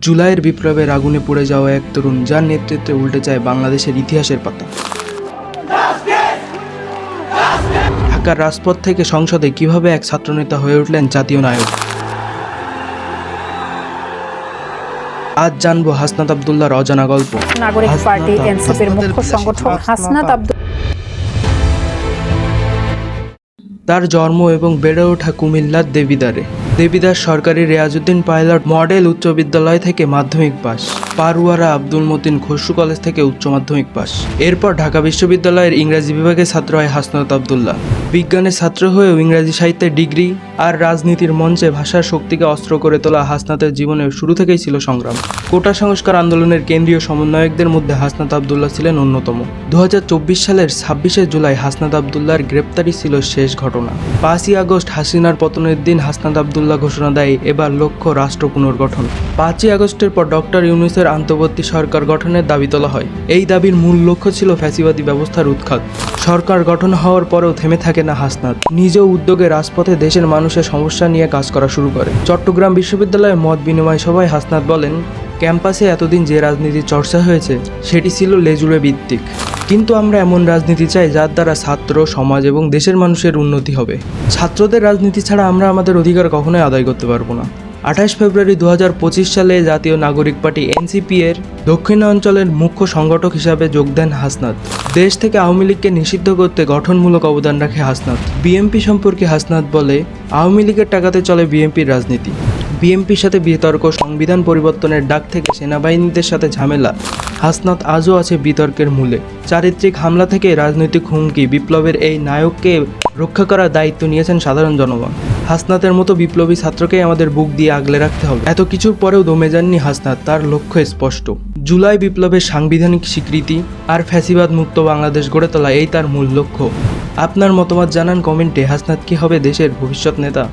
জুলাইয়ের বিপ্লবের আগুনে পুড়ে যাওয়া এক তরুণ, যার নেতৃত্বে উল্টে যায় বাংলাদেশের ইতিহাসের পাতা। ঢাকার রাজপথ থেকে সংসদে কিভাবে এক ছাত্রনেতা হয়ে উঠলেন জাতীয় নায়ক। আজ জানবো হাসনাত আব্দুল্লাহর অজানা গল্প। নাগরিক পার্টি এনসিপির মুখ্য সংগঠক হাসনাত আব্দুল্লাহ। তার জন্ম এবং বেড়ে ওঠা কুমিল্লার দেবিদার সরকারি রেয়াজউদ্দিন পাইলট মডেল উচ্চ বিদ্যালয় থেকে মাধ্যমিক পাস, পারুয়ারা আব্দুল মতিন খসরু কলেজ থেকে উচ্চ মাধ্যমিক পাস। এরপর ঢাকা বিশ্ববিদ্যালয়ের ইংরেজি বিভাগের ছাত্র হয় হাসনাত আব্দুল্লাহ। বিজ্ঞানের ছাত্র হয়েও ইংরেজি সাহিত্যে ডিগ্রি আর রাজনীতির মঞ্চে ভাষার শক্তিকে অস্ত্র করে তোলা হাসনাতের জীবনের শুরু থেকেই ছিল সংগ্রাম। কোটা সংস্কার আন্দোলনের কেন্দ্রীয় সমন্বয়কদের মধ্যে হাসনাত আব্দুল্লাহ ছিলেন অন্যতম। 2024 সালের 26শে জুলাই হাসনাত আব্দুল্লাহর গ্রেপ্তারি ছিল শেষ ঘটনা। 5ই আগস্ট হাসিনার পতনের দিন হাসনাত আব্দুল্লাহ ঘোষণা দেয় এবার লক্ষ্য রাষ্ট্র পুনর্গঠন। 5ই আগস্টের পর ডক্টর ইউনূসের অন্তর্বর্তী সরকার গঠনের দাবি তোলা হয়। এই দাবির মূল লক্ষ্য ছিল ফ্যাসিবাদী ব্যবস্থার উৎখাত। সরকার গঠন হওয়ার পরেও থেমে থাকে না হাসনাত। নিজ উদ্যোগে রাজপথে দেশের মানুষের সমস্যা নিয়ে কাজ করা শুরু করে। চট্টগ্রাম বিশ্ববিদ্যালয়ের মত বিনিময় সভায় হাসনাত বলেন, ক্যাম্পাসে এতদিন যে রাজনীতির চর্চা হয়েছে সেটি ছিল লেজুড়ে ভিত্তিক, কিন্তু আমরা এমন রাজনীতি চাই যার দ্বারা ছাত্র, সমাজ এবং দেশের মানুষের উন্নতি হবে। ছাত্রদের রাজনীতি ছাড়া আমরা আমাদের অধিকার কখনোই আদায় করতে পারবো না। 28 ফেব্রুয়ারি 2025 সালে জাতীয় নাগরিক পার্টি এনসিপি এর দক্ষিণাঞ্চলের মুখ্য সংগঠক হিসাবে যোগ দেন হাসনাত। দেশ থেকে আওয়ামী লীগকে নিষিদ্ধ করতে গঠনমূলক অবদান রাখে হাসনাত। বিএনপি সম্পর্কে হাসনাত বলে, আওয়ামী লীগের টাকাতে চলে বিএনপির রাজনীতি। বিএনপির সাথে বিতর্ক, সংবিধান পরিবর্তনের ডাক থেকে সেনাবাহিনীদের সাথে ঝামেলা, হাসনাত আজও আছে বিতর্কের মূলে। চারিত্রিক হামলা থেকে রাজনৈতিক হুমকি, বিপ্লবের এই নায়ককে রক্ষা করার দায়িত্ব নিয়েছেন সাধারণ জনগণ। হাসনাতের মতো বিপ্লবী ছাত্রকেই আমাদের বুক দিয়ে আগলে রাখতে হবে। এত কিছুর পরেও দমে যাননি হাসনাত, তার লক্ষ্য স্পষ্ট। জুলাই বিপ্লবের সাংবিধানিক স্বীকৃতি আর ফ্যাসিবাদ মুক্ত বাংলাদেশ গড়ে তোলা, এই তার মূল লক্ষ্য। আপনার মতামত জানান কমেন্টে। হাসনাত কি হবে দেশের ভবিষ্যৎ নেতা?